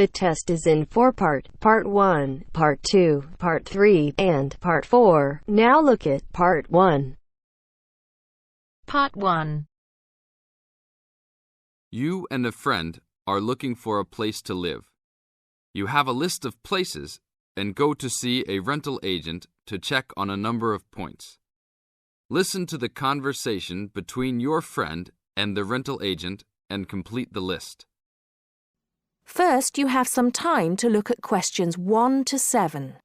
The test is in 4 parts: Part 1, Part 2, Part 3, and Part 4. Now look at Part 1. Part 1. You and a friend are looking for a place to live. You have a list of places and go to see a rental agent to check on a number of points. Listen to the conversation between your friend and the rental agent and complete the list. First, you have some time to look at questions 1 to 7.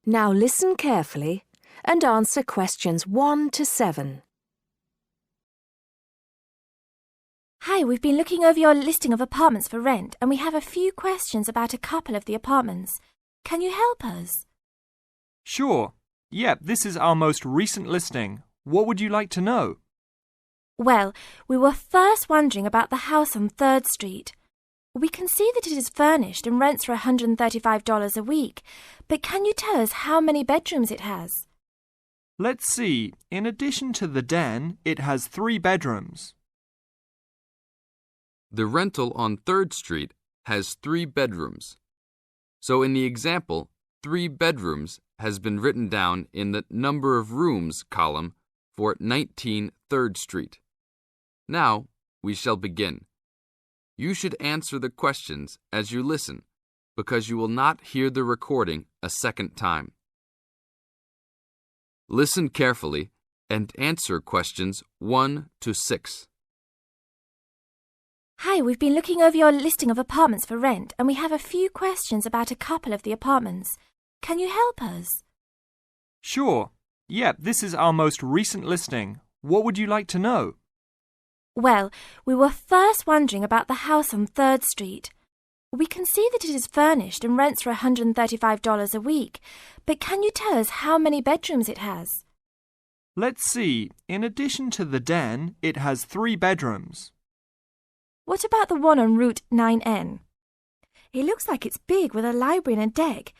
Now listen carefully and answer questions 1 to 7. Hi, we've been looking over your listing of apartments for rent and we have a few questions about a couple of the apartments. Can you help us? Sure. Yep, this is our most recent listing. What would you like to know? Well, we were first wondering about the house on 3rd Street. We can see that it is furnished and rents for $135 a week, but can you tell us how many bedrooms it has? Let's see. In addition to the den, it has 3 bedrooms. The rental on 3rd Street has 3 bedrooms. So in the example, 3 bedrooms has been written down in the number of rooms column for 19 3rd Street. Now we shall begin. You should answer the questions as you listen, because you will not hear the recording a second time. Listen carefully and answer questions 1 to 6. Hi, we've been looking over your listing of apartments for rent and we have a few questions about a couple of the apartments. Can you help us? Sure. Yep, this is our most recent listing. What would you like to know? Well, we were first wondering about the house on 3rd Street. We can see that it is furnished and rents for $135 a week, but can you tell us how many bedrooms it has? Let's see. In addition to the den, it has 3 bedrooms. What about the one on Route 9N? It looks like it's big with a library and a deck,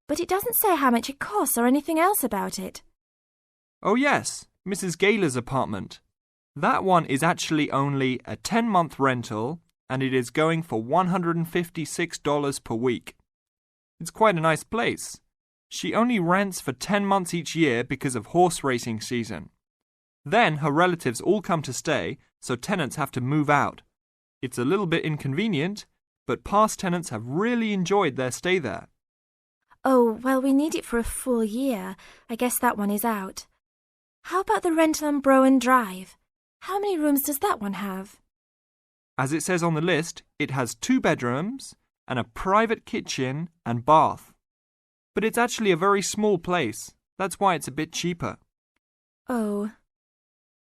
but it doesn't say how much it costs or anything else about it. Oh yes, Mrs. Gaylor's apartment. That one is actually only a 10-month rental and it is going for $156 per week. It's quite a nice place. She only rents for 10 months each year because of horse racing season. Then her relatives all come to stay, so tenants have to move out. It's a little bit inconvenient, but past tenants have really enjoyed their stay there. Oh, well, we need it for a full year. I guess that one is out. How about the rental on Browen Drive? How many rooms does that one have? As it says on the list, it has 2 bedrooms and a private kitchen and bath. But it's actually a very small place. That's why it's a bit cheaper. Oh.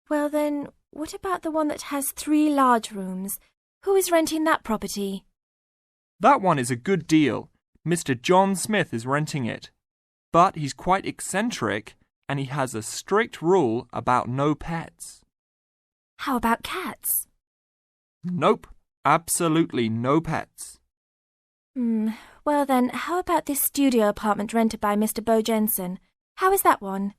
Well then, what about the one that has 3 large rooms? Who is renting that property? That one is a good deal. Mr. John Smith is renting it. But he's quite eccentric and he has a strict rule about no pets. How about cats? Nope, absolutely no pets. Well then, how about this studio apartment rented by Mr. Bo Jensen? How is that one?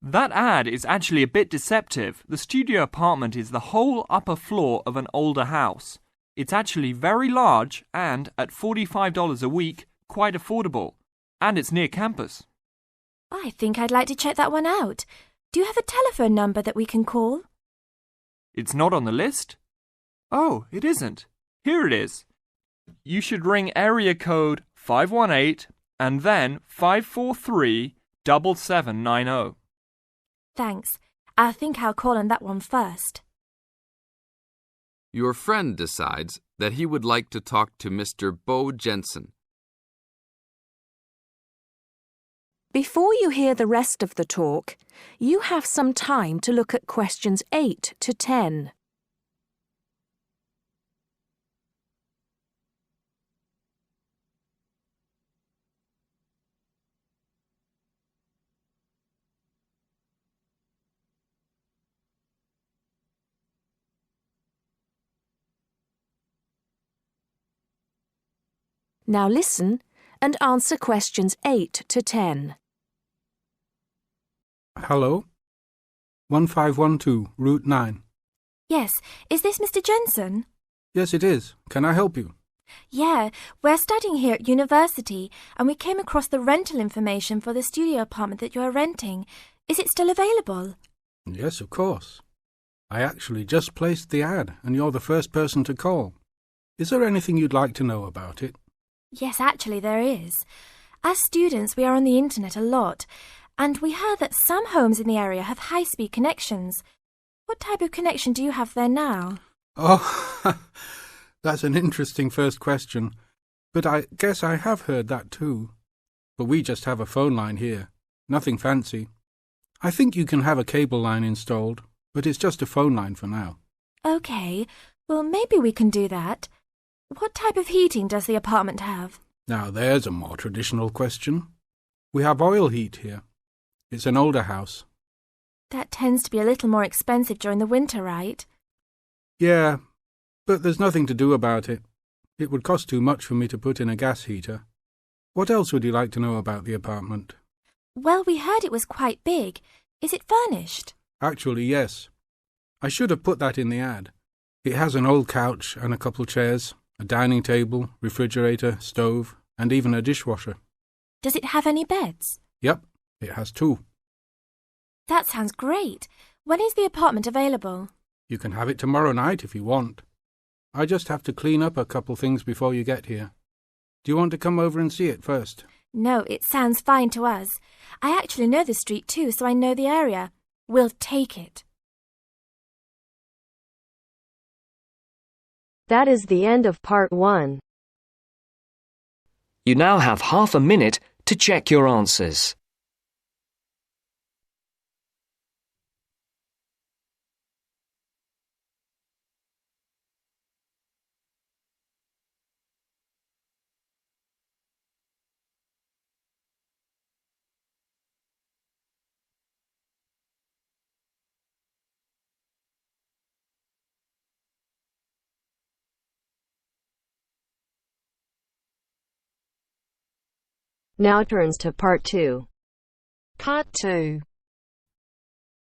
That ad is actually a bit deceptive. The studio apartment is the whole upper floor of an older house. It's actually very large and, at $45 a week, quite affordable. And it's near campus. I think I'd like to check that one out. Do you have a telephone number that we can call? It's not on the list? Oh, it isn't. Here it is. You should ring area code 518 and then 543-7790. Thanks. I think I'll call on that one first. Your friend decides that he would like to talk to Mr. Bo Jensen. Before you hear the rest of the talk, you have some time to look at questions 8 to 10. Now listen and answer questions 8 to 10. Hello? 1512, Route 9. Yes, is this Mr. Jensen? Yes, it is. Can I help you? Yeah, we're studying here at university and we came across the rental information for the studio apartment that you are renting. Is it still available? Yes, of course. I actually just placed the ad and you're the first person to call. Is there anything you'd like to know about it? Yes, actually there is. As students, we are on the internet a lot, and we heard that some homes in the area have high-speed connections. What type of connection do you have there now? Oh, that's an interesting first question. But I guess I have heard that too. But we just have a phone line here. Nothing fancy. I think you can have a cable line installed, but it's just a phone line for now. Okay, well maybe we can do that. What type of heating does the apartment have? Now there's a more traditional question. We have oil heat here. It's an older house. That tends to be a little more expensive during the winter, right? Yeah, but there's nothing to do about it. It would cost too much for me to put in a gas heater. What else would you like to know about the apartment? Well, we heard it was quite big. Is it furnished? Actually, yes. I should have put that in the ad. It has an old couch and a couple chairs, a dining table, refrigerator, stove, and even a dishwasher. Does it have any beds? Yep, it has 2. That sounds great. When is the apartment available? You can have it tomorrow night if you want. I just have to clean up a couple things before you get here. Do you want to come over and see it first? No, it sounds fine to us. I actually know the street too, so I know the area. We'll take it. That is the end of part 1. You now have half a minute to check your answers. Now turns to part 2. Part 2.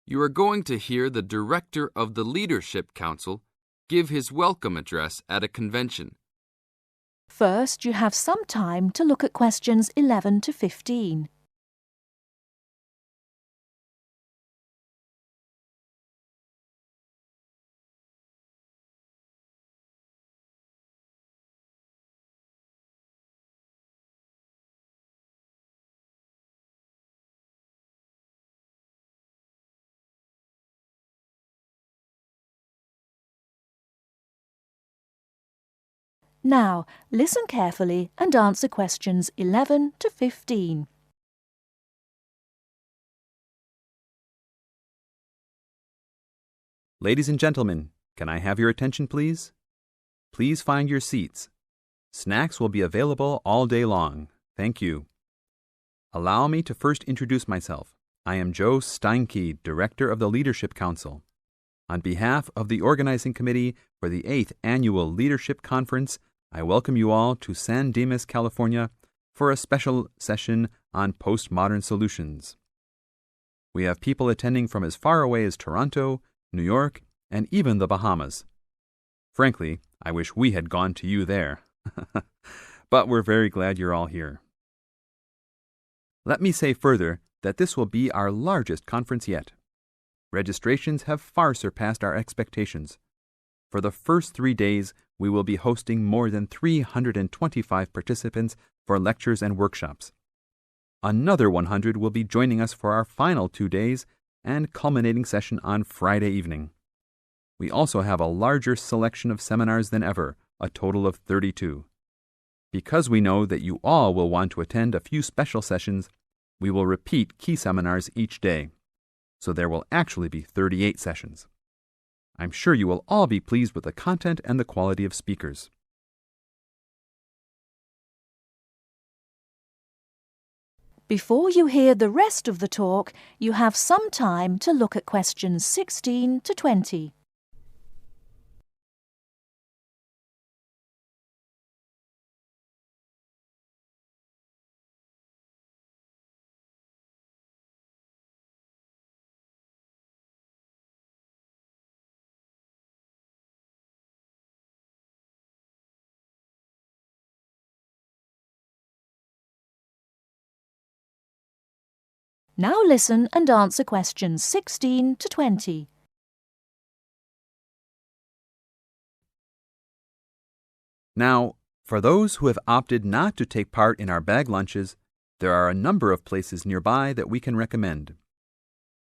You are going to hear the director of the Leadership Council give his welcome address at a convention. First, you have some time to look at questions 11 to 15. Now, listen carefully and answer questions 11 to 15. Ladies and gentlemen, can I have your attention, please? Please find your seats. Snacks will be available all day long. Thank you. Allow me to first introduce myself. I am Joe Steinke, Director of the Leadership Council. On behalf of the Organizing Committee for the 8th Annual Leadership Conference, I welcome you all to San Dimas, California, for a special session on postmodern solutions. We have people attending from as far away as Toronto, New York, and even the Bahamas. Frankly, I wish we had gone to you there. But we're very glad you're all here. Let me say further that this will be our largest conference yet. Registrations have far surpassed our expectations. For the first 3 days, we will be hosting more than 325 participants for lectures and workshops. Another 100 will be joining us for our final 2 days and culminating session on Friday evening. We also have a larger selection of seminars than ever, a total of 32. Because we know that you all will want to attend a few special sessions, we will repeat key seminars each day. So there will actually be 38 sessions. I'm sure you will all be pleased with the content and the quality of speakers. Before you hear the rest of the talk, you have some time to look at questions 16 to 20. Now listen and answer questions 16 to 20. Now, for those who have opted not to take part in our bag lunches, there are a number of places nearby that we can recommend.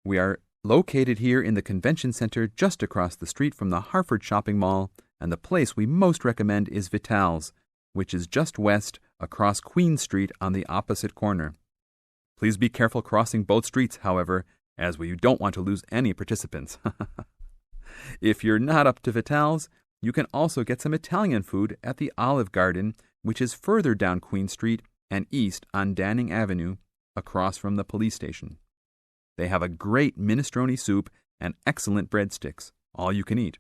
We are located here in the Convention Center just across the street from the Harford Shopping Mall, and the place we most recommend is Vital's, which is just west across Queen Street on the opposite corner. Please be careful crossing both streets, however, as we don't want to lose any participants. If you're not up to Vital's, you can also get some Italian food at the Olive Garden, which is further down Queen Street and east on Danning Avenue, across from the police station. They have a great minestrone soup and excellent breadsticks, all you can eat.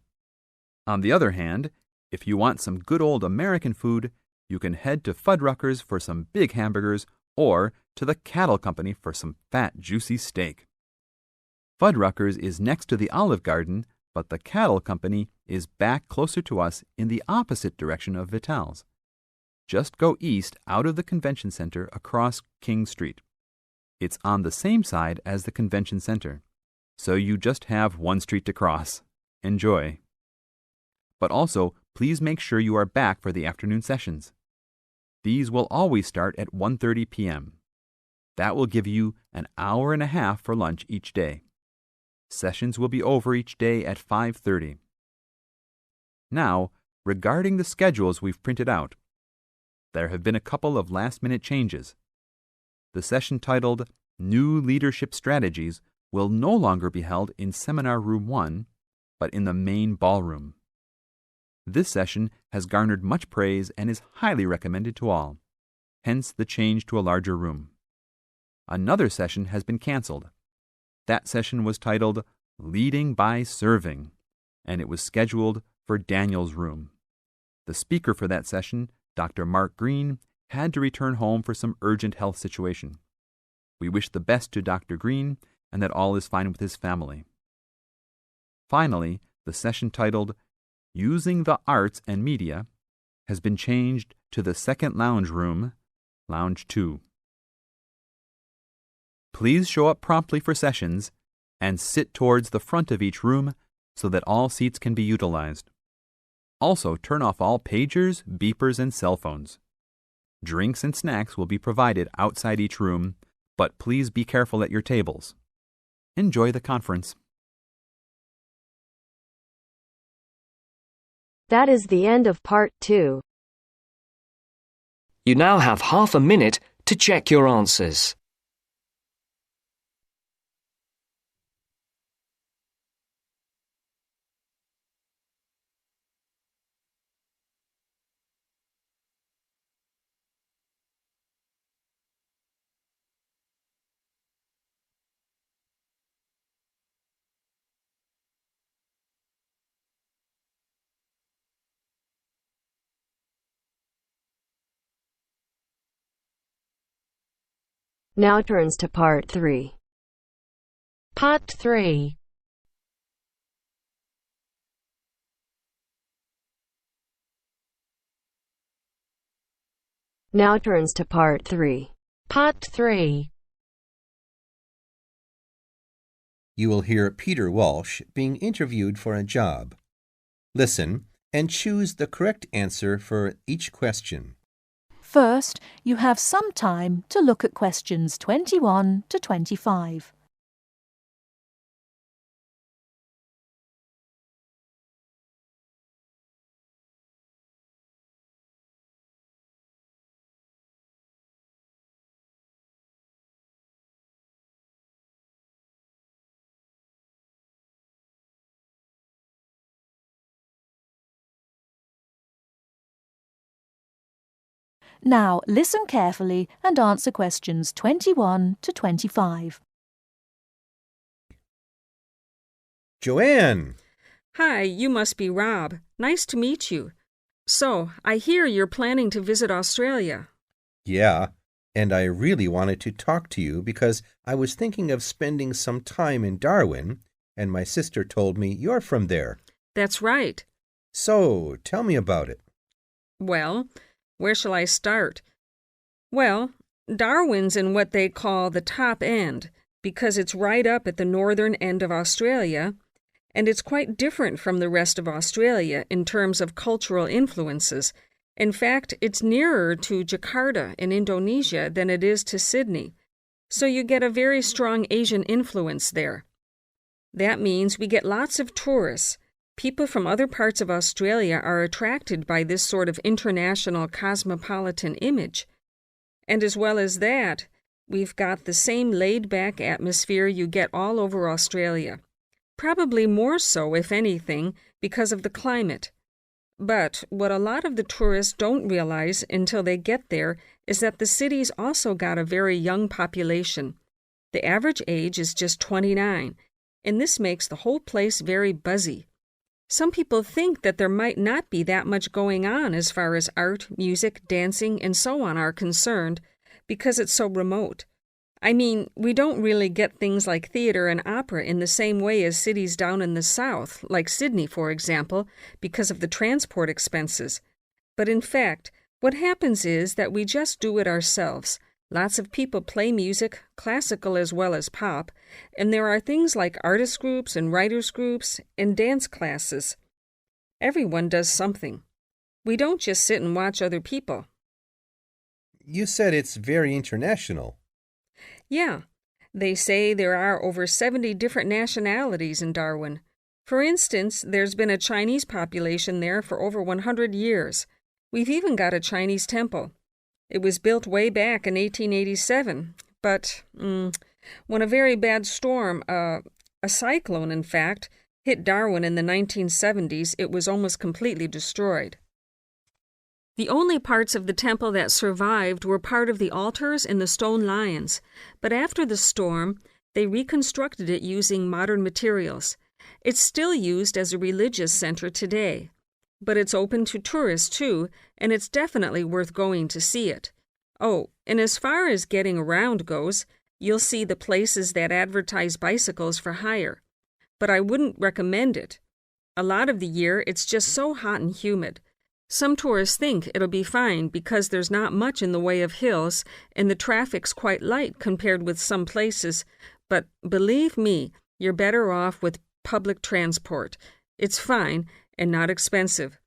On the other hand, if you want some good old American food, you can head to Fuddruckers for some big hamburgers or to the Cattle Company for some fat, juicy steak. Fuddruckers is next to the Olive Garden, but the Cattle Company is back closer to us in the opposite direction of Vital's. Just go east out of the Convention Center across King Street. It's on the same side as the Convention Center, so you just have one street to cross. Enjoy. But also, please make sure you are back for the afternoon sessions. These will always start at 1:30 p.m. That will give you an hour and a half for lunch each day. Sessions will be over each day at 5:30. Now, regarding the schedules we've printed out, there have been a couple of last-minute changes. The session titled New Leadership Strategies will no longer be held in Seminar Room 1, but in the main ballroom. This session has garnered much praise and is highly recommended to all, hence the change to a larger room. Another session has been canceled. That session was titled Leading by Serving, and it was scheduled for Daniel's room. The speaker for that session, Dr. Mark Green, had to return home for some urgent health situation. We wish the best to Dr. Green and that all is fine with his family. Finally, the session titled Using the Arts and Media has been changed to the second lounge room, Lounge 2. Please show up promptly for sessions and sit towards the front of each room so that all seats can be utilized. Also, turn off all pagers, beepers, and cell phones. Drinks and snacks will be provided outside each room, but please be careful at your tables. Enjoy the conference. That is the end of part 2. You now have half a minute to check your answers. Now turns to part 3. Part 3. Now turns to part 3. Part 3. You will hear Peter Walsh being interviewed for a job. Listen and choose the correct answer for each question. First, you have some time to look at questions 21 to 25. Now, listen carefully and answer questions 21 to 25. Joanne! Hi, you must be Rob. Nice to meet you. So, I hear you're planning to visit Australia. Yeah, and I really wanted to talk to you because I was thinking of spending some time in Darwin, and my sister told me you're from there. That's right. So, tell me about it. Well, where shall I start? Well, Darwin's in what they call the top end. because it's right up at the northern end of Australia, and it's quite different from the rest of Australia in terms of cultural influences. In fact, it's nearer to Jakarta in Indonesia than it is to Sydney, so you get a very strong Asian influence there. That means we get lots of tourists. People from other parts of Australia are attracted by this sort of international cosmopolitan image. And as well as that, we've got the same laid-back atmosphere you get all over Australia. Probably more so, if anything, because of the climate. But what a lot of the tourists don't realize until they get there is that the city's also got a very young population. The average age is just 29, and this makes the whole place very buzzy. Some people think that there might not be that much going on as far as art, music, dancing, and so on are concerned, because it's so remote. I mean, we don't really get things like theater and opera in the same way as cities down in the south, like Sydney, for example, because of the transport expenses. But in fact, what happens is that we just do it ourselves. Lots of people play music, classical as well as pop, and there are things like artist groups and writers groups and dance classes. Everyone does something. We don't just sit and watch other people. You said it's very international. Yeah, they say there are over 70 different nationalities in Darwin. For instance, there's been a Chinese population there for over 100 years. We've even got a Chinese temple. It was built way back in 1887, but when a very bad storm, a cyclone in fact, hit Darwin in the 1970s, it was almost completely destroyed. The only parts of the temple that survived were part of the altars and the stone lions, but after the storm, they reconstructed it using modern materials. It's still used as a religious center today. But it's open to tourists, too, and it's definitely worth going to see it. Oh, and as far as getting around goes, you'll see the places that advertise bicycles for hire. But I wouldn't recommend it. A lot of the year, it's just so hot and humid. Some tourists think it'll be fine because there's not much in the way of hills, and the traffic's quite light compared with some places. But believe me, you're better off with public transport. It's fine and not expensive.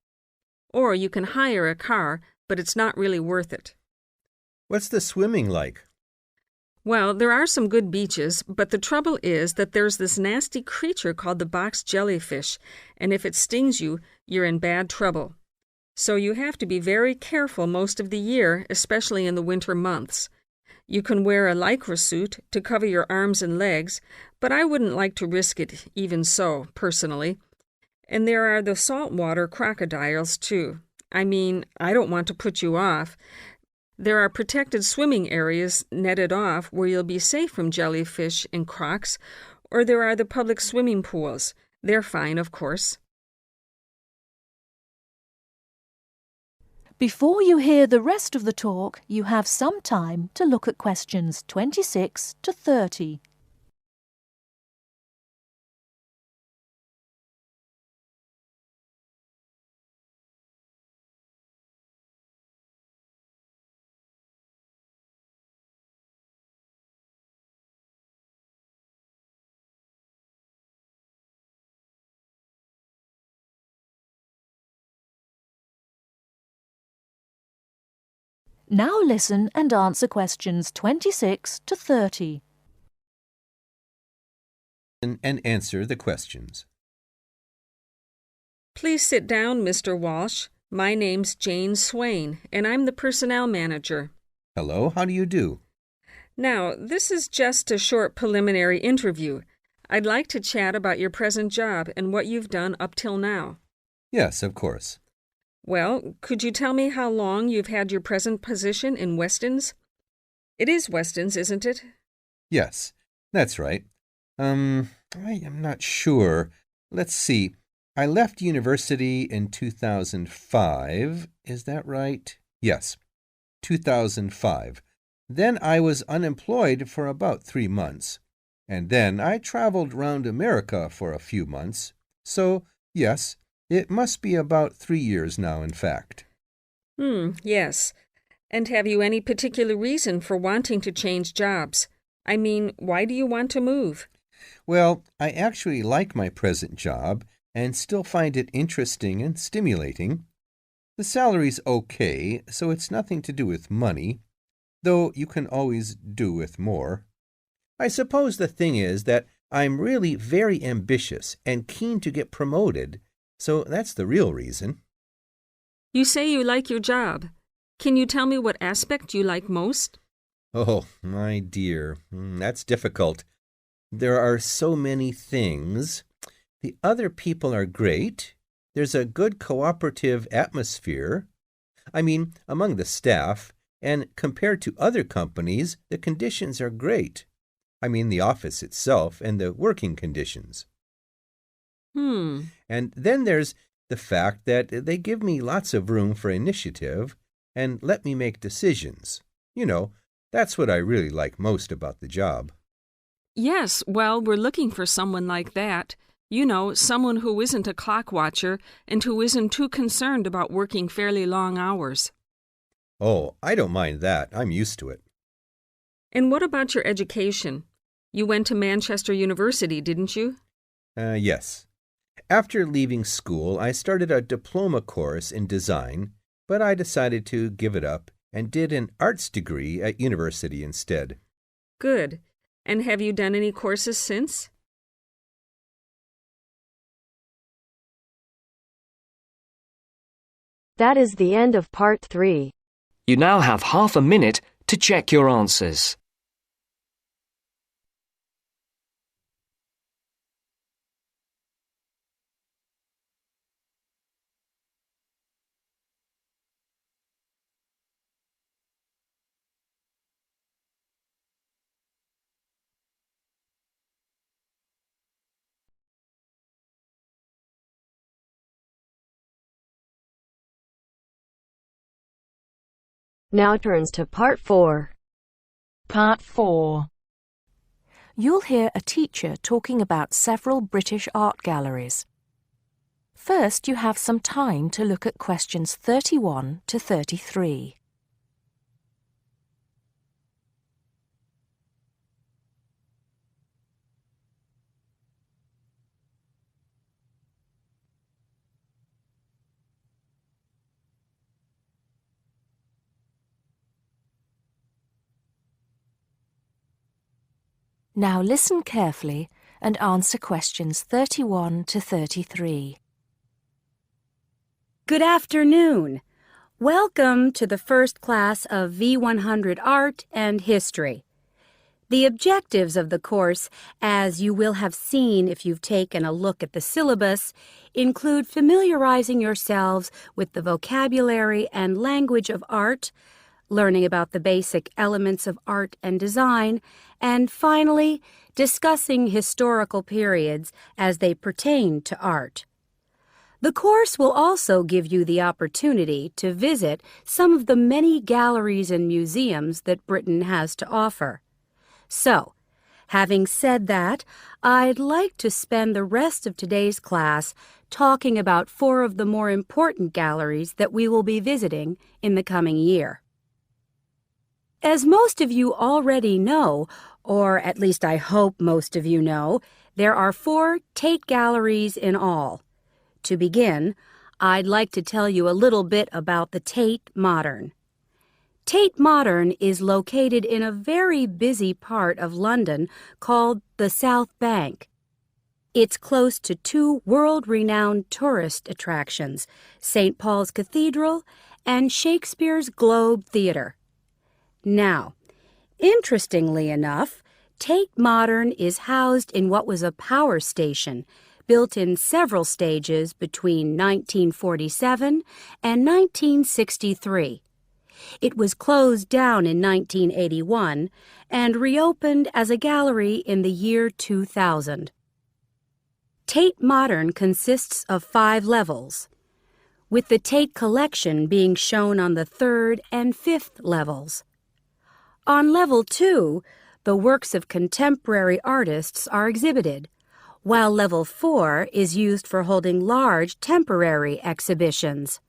Or you can hire a car, but it's not really worth it. What's the swimming like? Well, there are some good beaches, but the trouble is that there's this nasty creature called the box jellyfish, and if it stings you, you're in bad trouble. So you have to be very careful most of the year, especially in the winter months. You can wear a lycra suit to cover your arms and legs, but I wouldn't like to risk it even so, personally. And there are the saltwater crocodiles, too. I mean, I don't want to put you off. There are protected swimming areas netted off where you'll be safe from jellyfish and crocs, or there are the public swimming pools. They're fine, of course. Before you hear the rest of the talk, you have some time to look at questions 26 to 30. Now listen and answer questions 26 to 30. And answer the questions. Please sit down, Mr. Walsh. My name's Jane Swain, and I'm the personnel manager. Hello, how do you do? Now, this is just a short preliminary interview. I'd like to chat about your present job and what you've done up till now. Yes, of course. Well, could you tell me how long you've had your present position in Weston's? It is Weston's, isn't it? Yes, that's right. I am not sure. Let's see. I left university in 2005. Is that right? Yes, 2005. Then I was unemployed for about 3 months. And then I traveled round America for a few months. So, yes, it must be about 3 years now, in fact. Yes. And have you any particular reason for wanting to change jobs? I mean, why do you want to move? Well, I actually like my present job and still find it interesting and stimulating. The salary's okay, so it's nothing to do with money, though you can always do with more. I suppose the thing is that I'm really very ambitious and keen to get promoted, so that's the real reason. You say you like your job. Can you tell me what aspect you like most? Oh, my dear, that's difficult. There are so many things. The other people are great. There's a good cooperative atmosphere. I mean, among the staff, and compared to other companies, the conditions are great. I mean, the office itself and the working conditions. And then there's the fact that they give me lots of room for initiative and let me make decisions. You know, that's what I really like most about the job. Yes, well, we're looking for someone like that. You know, someone who isn't a clock watcher and who isn't too concerned about working fairly long hours. Oh, I don't mind that. I'm used to it. And what about your education? You went to Manchester University, didn't you? Yes. After leaving school, I started a diploma course in design, but I decided to give it up and did an arts degree at university instead. Good. And have you done any courses since? That is the end of part 3. You now have half a minute to check your answers. Now turns to part 4. Part 4. You'll hear a teacher talking about several British art galleries. First, you have some time to look at questions 31 to 33. Now listen carefully and answer questions 31 to 33. Good afternoon. Welcome to the first class of V100 Art and History. The objectives of the course, as you will have seen if you've taken a look at the syllabus, include familiarizing yourselves with the vocabulary and language of art, learning about the basic elements of art and design, and finally, discussing historical periods as they pertain to art. The course will also give you the opportunity to visit some of the many galleries and museums that Britain has to offer. So, having said that, I'd like to spend the rest of today's class talking about 4 of the more important galleries that we will be visiting in the coming year. As most of you already know, or at least I hope most of you know, there are 4 Tate galleries in all. To begin, I'd like to tell you a little bit about the Tate Modern. Tate Modern is located in a very busy part of London called the South Bank. It's close to 2 world-renowned tourist attractions, St. Paul's Cathedral and Shakespeare's Globe Theatre. Now, interestingly enough, Tate Modern is housed in what was a power station built in several stages between 1947 and 1963. It was closed down in 1981 and reopened as a gallery in the year 2000. Tate Modern consists of 5 levels, with the Tate collection being shown on the 3rd and 5th levels. On level 2, the works of contemporary artists are exhibited, while level 4 is used for holding large temporary exhibitions.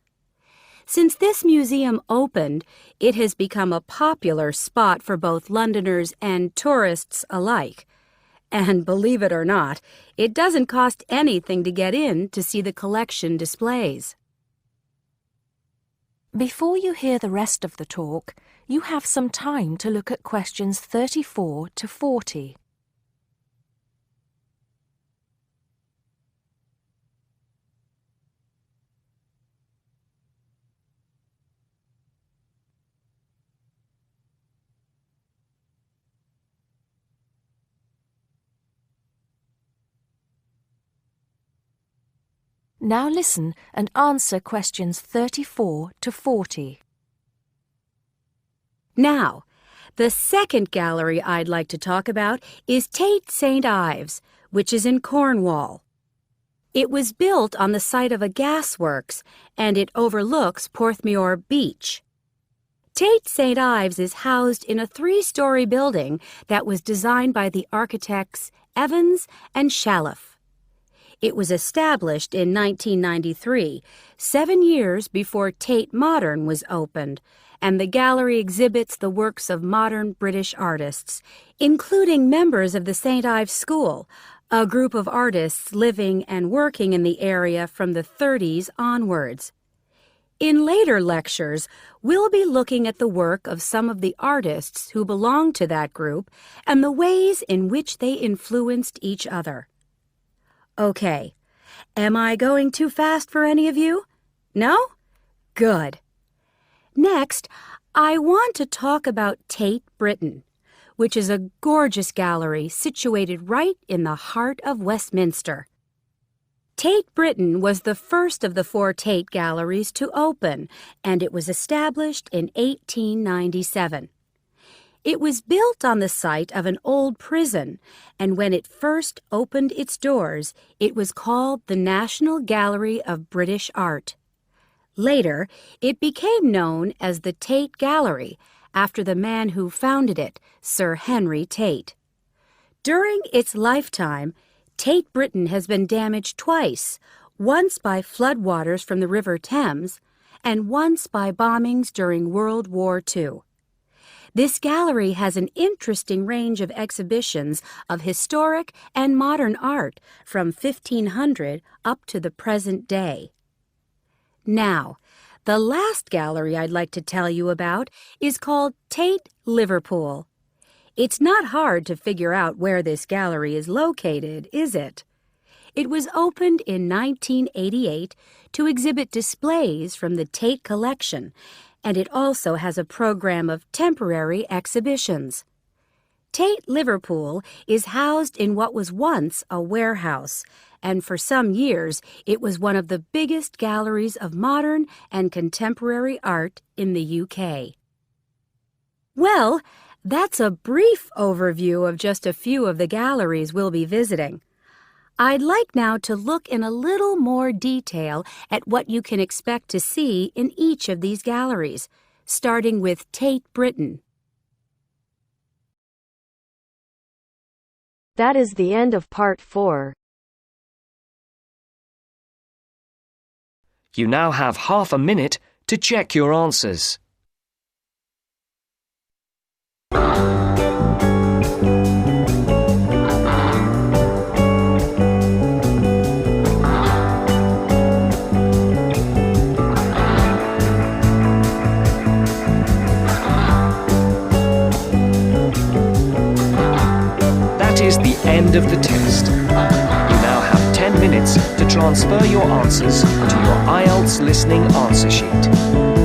Since this museum opened, it has become a popular spot for both Londoners and tourists alike. And believe it or not, it doesn't cost anything to get in to see the collection displays. Before you hear the rest of the talk, you have some time to look at questions 34 to 40. Now listen and answer questions 34 to 40. Now, the second gallery I'd like to talk about is Tate St. Ives, which is in Cornwall. It was built on the site of a gasworks, and it overlooks Porthmeor Beach. Tate St. Ives is housed in a 3-story building that was designed by the architects Evans and Shalliff. It was established in 1993, 7 years before Tate Modern was opened, and the gallery exhibits the works of modern British artists, including members of the St. Ives School, a group of artists living and working in the area from the 30s onwards. In later lectures, we'll be looking at the work of some of the artists who belong to that group and the ways in which they influenced each other. Okay, am I going too fast for any of you? No? Good. Next, I want to talk about Tate Britain, which is a gorgeous gallery situated right in the heart of Westminster. Tate Britain was the first of the 4 Tate galleries to open, and it was established in 1897. It was built on the site of an old prison, and when it first opened its doors, it was called the National Gallery of British Art. Later, it became known as the Tate Gallery, after the man who founded it, Sir Henry Tate. During its lifetime, Tate Britain has been damaged twice, once by floodwaters from the River Thames, and once by bombings during World War II. This gallery has an interesting range of exhibitions of historic and modern art from 1500 up to the present day. Now, the last gallery I'd like to tell you about is called Tate Liverpool. It's not hard to figure out where this gallery is located, is it? It was opened in 1988 to exhibit displays from the Tate collection, and it also has a program of temporary exhibitions. Tate Liverpool is housed in what was once a warehouse, and for some years it was one of the biggest galleries of modern and contemporary art in the UK. Well, that's a brief overview of just a few of the galleries we'll be visiting. I'd like now to look in a little more detail at what you can expect to see in each of these galleries, starting with Tate Britain. That is the end of part 4. You now have half a minute to check your answers. That is the end of the test. You now have 10 minutes to transfer your answers to your IELTS listening answer sheet.